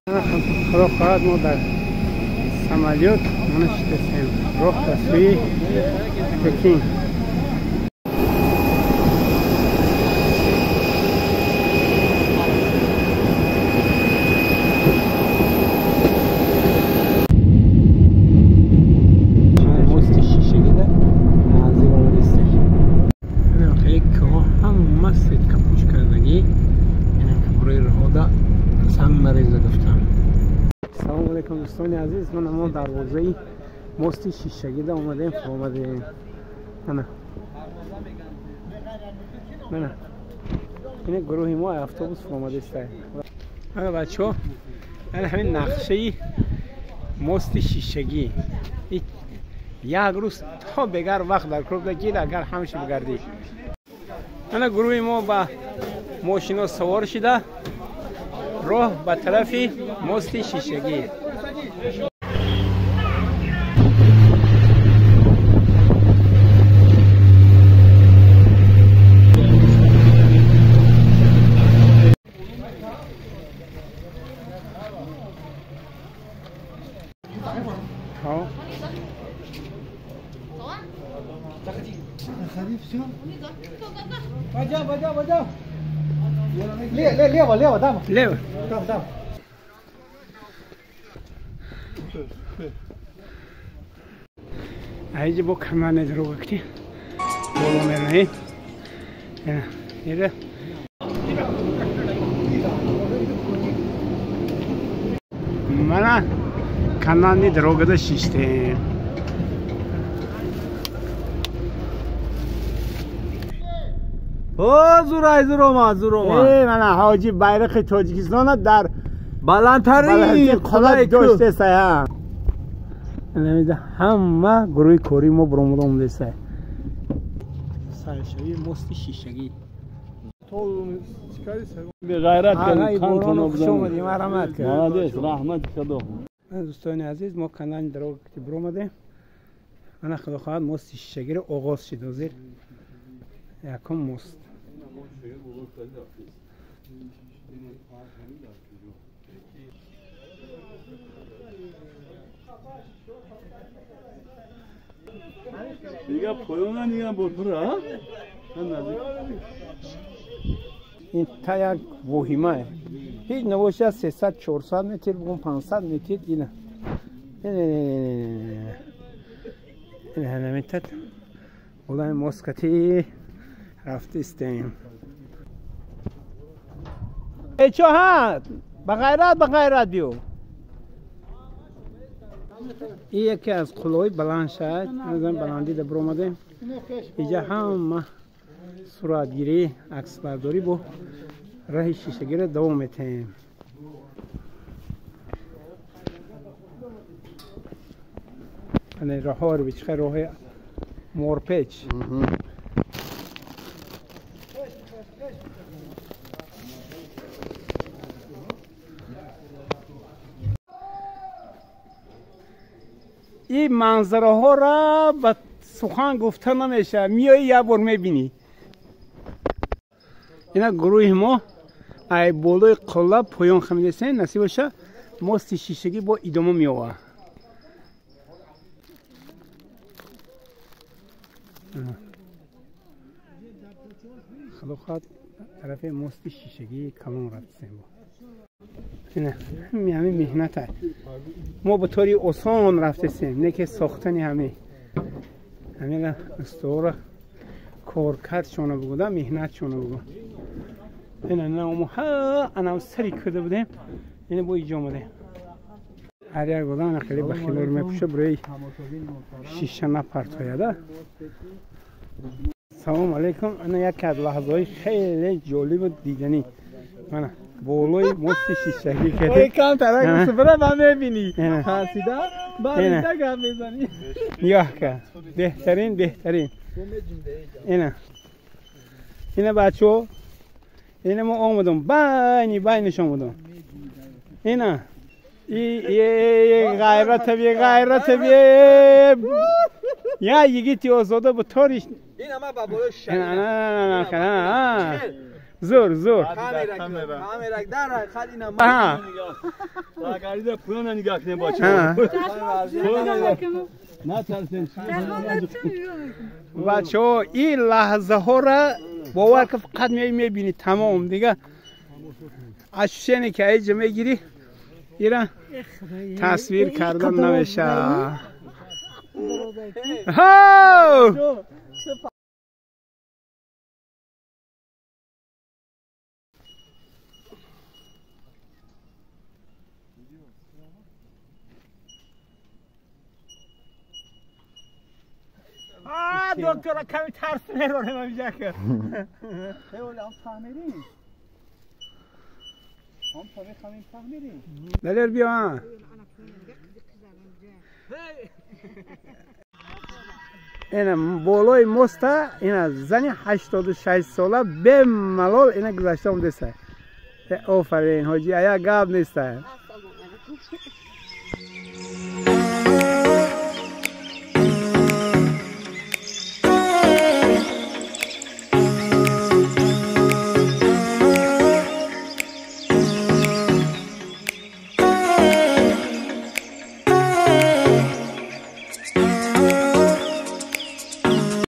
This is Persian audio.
خدا خواهد ما در سمالیوت نشستیم راه تصویری پکین. مست شیشگی ده نزدیک آمدستش. خیلی که هم مست کپوش کردگی اینم که برای رهاده سنگ مریضه گفتم. سلام علیکم دوستان عزیز، من اما دروازه مست شیشگی ده آمدیم. نه این گروه ما اتوبوس فرامده است. حالا بچه ها این همین نقشه مست شیشگی یک روز تا بگر وقت در کروب دگیر اگر همش بگردی. این گروه ما با ماشینا سوار شده راه به طرف مست شیشگی. Leva. Aí vou caminhar na droga aqui. Vou comer aí. Mana kanalni drogada shishdim. زورما من حاجی bayrak تاجیکستان در بلندترین خدای داشته سه. نمیده همه گروه کوری ما برامون دسته سرشوی مست شیشگی. تو چیکاری سر به غیرت کردی کان تو بزنی مرحمت کرد. مهندس رحمت خدا. دوستان عزیز ما کانال دروغ که برآمده. من خدا خواهد مست شیشگی رو آغاز شد زیر یکم مست. دیگه پایان دیگه برپره این تا یک وهیمه هیچ نباشه 300 400 متر بگم 500 متر اینه این نمیتد والله مسکتی رفته استیم. ای چه هست؟ بغیرت بیو. این یکی از قلوی بلند شد. نظام بلندی دبر اومده. اینجا هم صورتگیری عکس برداری با راه شیشگی دوام میتیم. این راه ها رو بیچه راه مورپیچ. این منظره ها را به سخن گفته نمیشه، میایی یه بار میبینی. اینا گروه ما ای بالای قله پایان خمیده نصیب باشه مست شیشگی با ادامه میوه. خدا خواهد طرف مست شیشگی کلان رفتیم. این همه مهنت هست. ما به طوری آسان رفتیم نه که ساختنی همه استوره کار کرد شونه بگوده مهنت شونه بگو. این ما انا سری کرده بودیم این با ایجا آمده. هر یک بودن خیلی بخیلور میپوشه برای شیشه نپرتایده. سلام علیکم. انا یک از لحظه‌های خیلی جالب دیدنی من بالای مست شیشگی کردی. ای کام طرف سفره من میبینی حسیدا باریدا گام میزنی. نگاه کن بهترین اینا بچه‌ها اینا ما آمدم بینش آمدم. اینا غیرت بیه یا یگیتی آزاده به طوریش این همه با بالای شهر نه زور کامera داره خالی اینا آها اگر پول نگاه کنیم با ها. نه ترسین بچه ها این لحظه ها را باور که فقط میبینی تمام دیگه اشوشنی که ایجا میگیری ایران تصویر کردن نمیشه هاو دکتر کمی ترس نرونه من بیجا کرد خیلی هم فهمیدین هم فهمیدین دلیر بیا این بالای مسته این زنی 86 ساله به ملال این گذشته هم دسته آفرین حاجی ایا گاب نیسته